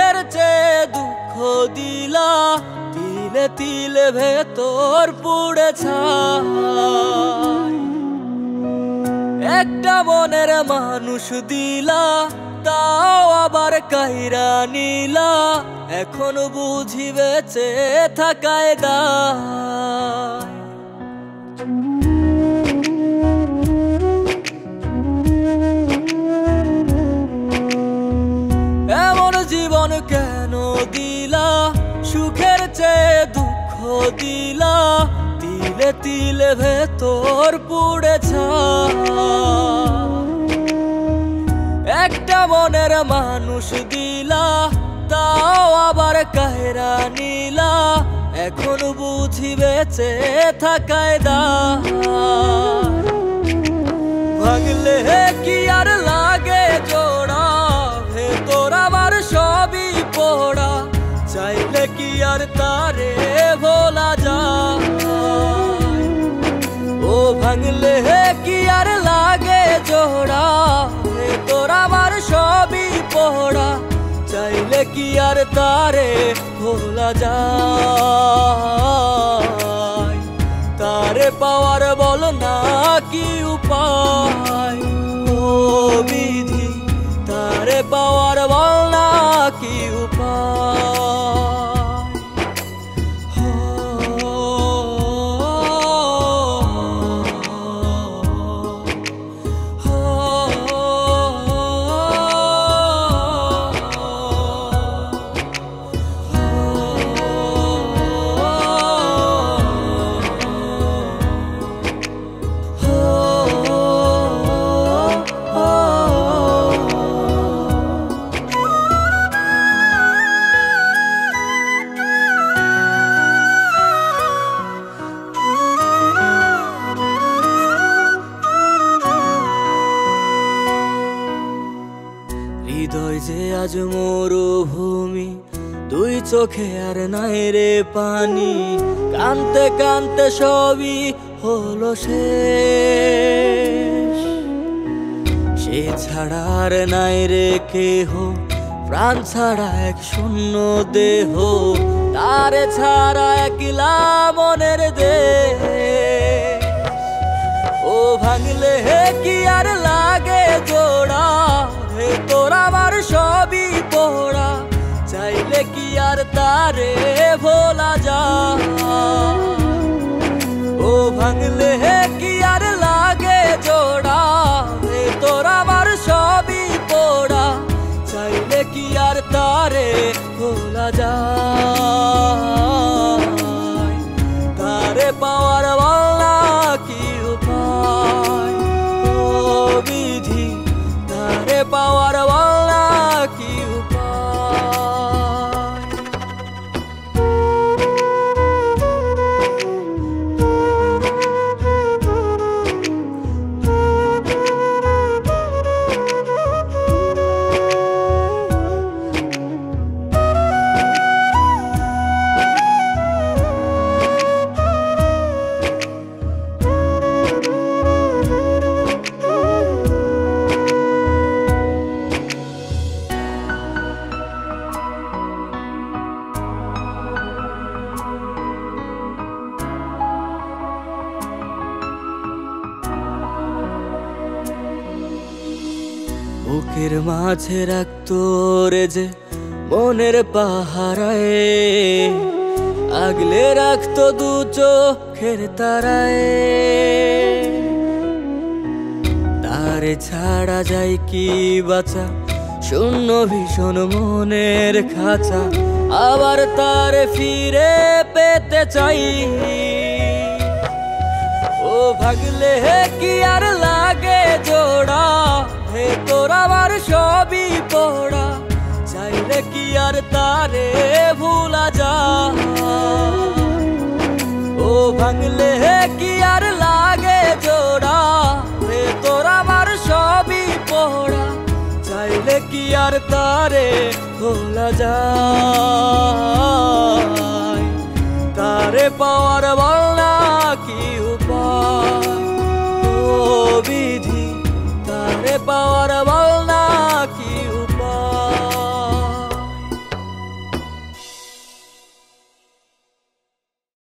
সুখের চেয়ে দুঃখ দিলা, তিলে তিলে ভেতর পুড়ে ছাই। একটা মনের মানুষ দিলা, তাও আবার কাইরা নিলা, এখন বুঝি বেঁচে থাকায় দায়। এমন জীবন কেন দিলা, সুখের চেয়ে দুঃখ দিলা, তিলে তিলে ভেতর পুড়ে ছাই। একটা মনের মানুষ দিলা, তাও আবার কাহেরা নিলা, এখন বুঝি বেঁচে থাকায় দায়। ভাঙলে কি আর লাগে জোড়া, ভেতর আমার সবই পোড়া, চাইলে কি আর তারে ভোলা যায়। ও ভাঙলে কি আর লাগে জোড়া, ভেতর আমার সবই পোড়া, চাইলে কি আর তারে ভোলা যায়। তারে পাওয়ার বল না কি উপায়, ও বিধি তারে পাওয়ার বল না কি উপায়। হৃদয় যে আজ মরুভূমি, দুই চোখে আর নাই রে পানি, কানতে কানতে সবই হলো শেষ। সে ছাড়া আর নাই রে কেহ, প্রাণ ছাড়া এক শূন্য দেহ, তারে ছাড়া একলা মনের দেহ। ও ভাঙলে কি আর লাগে জোড়া, ভেতর আমার সবই পোড়া, চাইলে কি আর তারে ভোলা যায়। ও ভাঙলে কি আর লাগে জোড়া, ভেতর আমার সবই পোড়া, চাইলে কি আর তারে ভোলা যায়। তারে পাওয়ার বলা কি উপায়, ও বিধি তারে পাওয়ার বলা কি উপায়। বুকের মাঝে রাখতো রে যে মনের পাহারায়, আগলে রাখতো দু চোখের তারায়। তারে ছাড়া যায় কি বাঁচা, শূন্য ভীষণ মনের খাঁচা, আবার তারে ফিরে পেতে চাই। ও ভাগলে কি আর লাগে জোড়া, ভেতর আমার সবই পোড়া, চাইলে কি আর তারে ভোলা যায়। ও ভাঙলে কি আর লাগে জোড়া, ভেতর আমার সবই পোড়া, চাইলে কি আর তারে ভোলা যায়। তারে পাওয়ার